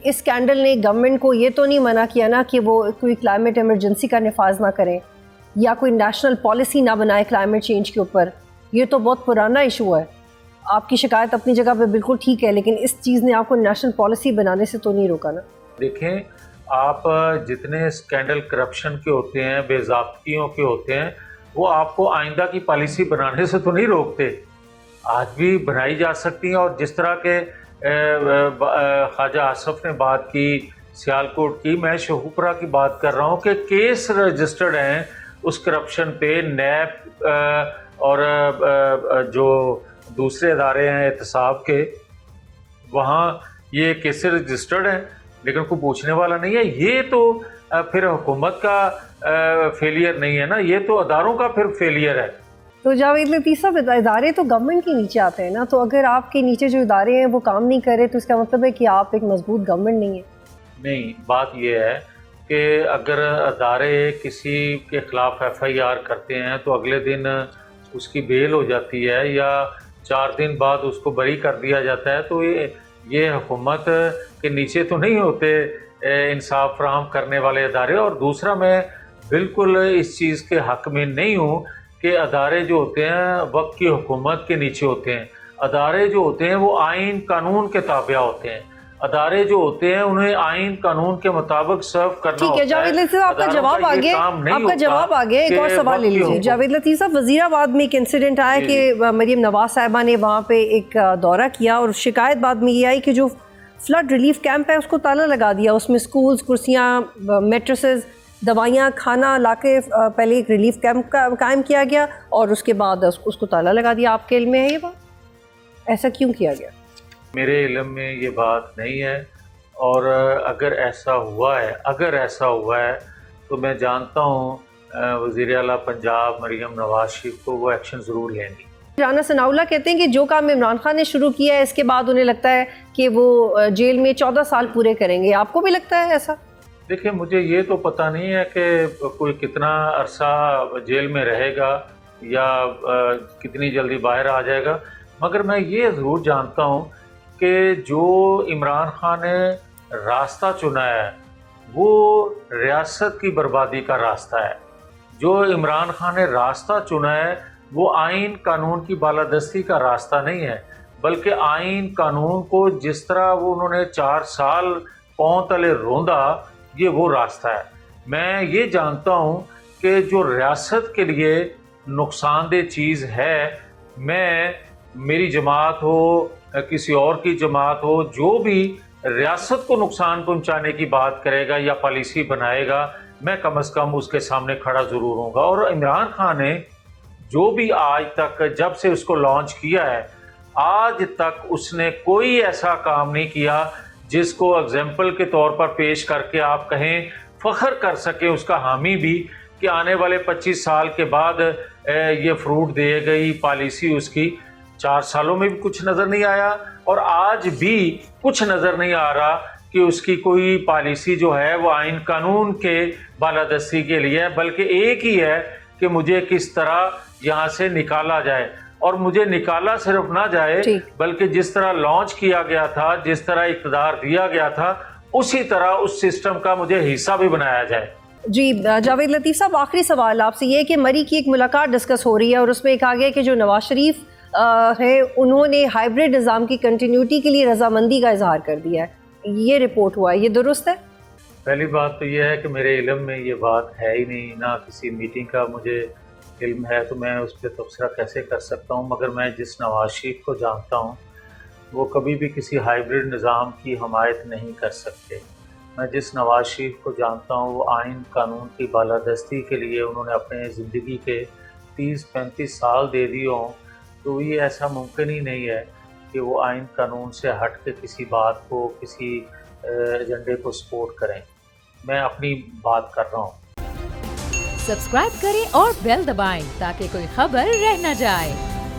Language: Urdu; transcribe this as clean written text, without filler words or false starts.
اس اسکینڈل نے گورنمنٹ کو یہ تو نہیں منع کیا نا کہ وہ کوئی کلائمیٹ ایمرجنسی کا نفاذ نہ کریں یا کوئی نیشنل پالیسی نہ بنائے کلائمیٹ چینج کے اوپر؟ یہ تو بہت پرانا ایشو ہے. آپ کی شکایت اپنی جگہ پہ بالکل ٹھیک ہے، لیکن اس چیز نے آپ کو نیشنل پالیسی بنانے سے تو نہیں روکا نا. دیکھیں، آپ جتنے اسکینڈل کرپشن کے ہوتے ہیں، بے ضابطگیوں کے ہوتے ہیں، وہ آپ کو آئندہ کی پالیسی بنانے سے تو نہیں روکتے. آج بھی بنائی جا سکتی ہیں. اور جس طرح کے خواجہ آصف نے بات کی، سیالکوٹ کی، میں شہوپرہ کی بات کر رہا ہوں کہ کیس رجسٹرڈ ہیں اس کرپشن پہ. نیب اور جو دوسرے ادارے ہیں احتساب کے، وہاں یہ کیسز رجسٹرڈ ہیں لیکن کوئی پوچھنے والا نہیں ہے. یہ تو پھر حکومت کا فیلئر نہیں ہے نا، یہ تو اداروں کا پھر فیلئر ہے. تو جاوید لطیف صاحب، ادارے تو گورنمنٹ کے نیچے آتے ہیں نا، تو اگر آپ کے نیچے جو ادارے ہیں وہ کام نہیں کر رہے تو اس کا مطلب ہے کہ آپ ایک مضبوط گورنمنٹ نہیں ہیں. نہیں، بات یہ ہے کہ اگر ادارے کسی کے خلاف FIR کرتے ہیں تو اگلے دن اس کی بیل ہو جاتی ہے یا 4 دن بعد اس کو بری کر دیا جاتا ہے، تو یہ حکومت کے نیچے تو نہیں ہوتے انصاف فراہم کرنے والے ادارے. اور دوسرا، میں بالکل اس چیز کے حق میں نہیں ہوں کہ ادارے جو ہوتے ہیں وقت کی حکومت کے نیچے ہوتے ہیں. ادارے جو ہوتے ہیں وہ آئین قانون کے تابع ہوتے ہیں. ادارے جو ہوتے ہیں انہیں آئین قانون کے مطابق سرو کرنا ہوتا ہے. ٹھیک ہے جاوید لطیف صاحب، آپ کا جواب آ گیا. ایک اور سوال لے لیجیے. جاوید لطیف صاحب، وزیر آباد میں ایک انسیڈنٹ آیا کہ مریم نواز صاحبہ نے وہاں پہ ایک دورہ کیا اور شکایت بعد میں یہ آئی کہ جو فلڈ ریلیف کیمپ ہے اس کو تالا لگا دیا. اس میں سکولز، کرسیاں، میٹریسز، دوائیاں، کھانا لا کے پہلے ایک ریلیف کیمپ قائم کیا گیا اور اس کے بعد اس کو تالا لگا دیا. آپ کے علم میں ہے یہ بات؟ ایسا کیوں کیا گیا؟ میرے علم میں یہ بات نہیں ہے. اور اگر ایسا ہوا ہے تو میں جانتا ہوں وزیر اعلیٰ پنجاب مریم نواز شریف کو وہ ایکشن ضرور لیں گی. رانا ثناء اللہ کہتے ہیں کہ جو کام عمران خان نے شروع کیا ہے اس کے بعد انہیں لگتا ہے کہ وہ جیل میں 14 سال پورے کریں گے. آپ کو بھی لگتا ہے ایسا؟ دیکھیں، مجھے یہ تو پتہ نہیں ہے کہ کوئی کتنا عرصہ جیل میں رہے گا یا کتنی جلدی باہر آ جائے گا، مگر میں یہ ضرور جانتا ہوں کہ جو عمران خان نے راستہ چنا ہے وہ ریاست کی بربادی کا راستہ ہے. جو عمران خان نے راستہ چنا ہے وہ آئین قانون کی بالادستی کا راستہ نہیں ہے، بلکہ آئین قانون کو جس طرح انہوں نے 4 سال پاؤں تلے روندا، یہ وہ راستہ ہے. میں یہ جانتا ہوں کہ جو ریاست کے لیے نقصان دہ چیز ہے، میری جماعت ہو، کسی اور کی جماعت ہو، جو بھی ریاست کو نقصان پہنچانے کی بات کرے گا یا پالیسی بنائے گا، میں کم از کم اس کے سامنے کھڑا ضرور ہوں گا. اور عمران خان نے جو بھی آج تک، جب سے اس کو لانچ کیا ہے آج تک، اس نے کوئی ایسا کام نہیں کیا جس کو ایگزامپل کے طور پر پیش کر کے آپ کہیں، فخر کر سکیں اس کا حامی بھی، کہ آنے والے 25 سال کے بعد یہ فروٹ دے گئی پالیسی اس کی. 4 سالوں میں بھی کچھ نظر نہیں آیا اور آج بھی کچھ نظر نہیں آ رہا کہ اس کی کوئی پالیسی جو ہے وہ آئین قانون کے بالادستی کے لیے ہے، بلکہ ایک ہی ہے کہ مجھے کس طرح یہاں سے نکالا جائے. اور مجھے نکالا صرف نہ جائے بلکہ جس طرح لانچ کیا گیا تھا، جس طرح اقتدار دیا گیا تھا، اسی طرح اس سسٹم کا مجھے حصہ بھی بنایا جائے. جی جاوید لطیف صاحب، آخری سوال آپ سے یہ کہ مری کی ایک ملاقات ڈسکس ہو رہی ہے اور اس میں کہا گیا کہ جو نواز شریف ہے انہوں نے ہائیبرڈ نظام کی کنٹینیوٹی کے لیے رضامندی کا اظہار کر دیا ہے. یہ رپورٹ ہوا ہے، یہ درست ہے؟ پہلی بات تو یہ ہے کہ میرے علم میں یہ بات ہے ہی نہیں، نہ کسی میٹنگ کا مجھے علم ہے، تو میں اس پہ تبصرہ کیسے کر سکتا ہوں. مگر میں جس نواز شریف کو جانتا ہوں وہ کبھی بھی کسی ہائیبرڈ نظام کی حمایت نہیں کر سکتے. میں جس نواز شریف کو جانتا ہوں وہ آئین قانون کی بالادستی کے لیے انہوں نے اپنے زندگی کے 30-35 سال دے دیے ہوں، تو یہ ایسا ممکن ہی نہیں ہے کہ وہ آئین قانون سے ہٹ کے کسی بات کو، کسی ایجنڈے کو سپورٹ کریں. میں اپنی بات کر رہا ہوں. سبسکرائب کریں اور بیل دبائیں تاکہ کوئی خبر رہ نہ جائے.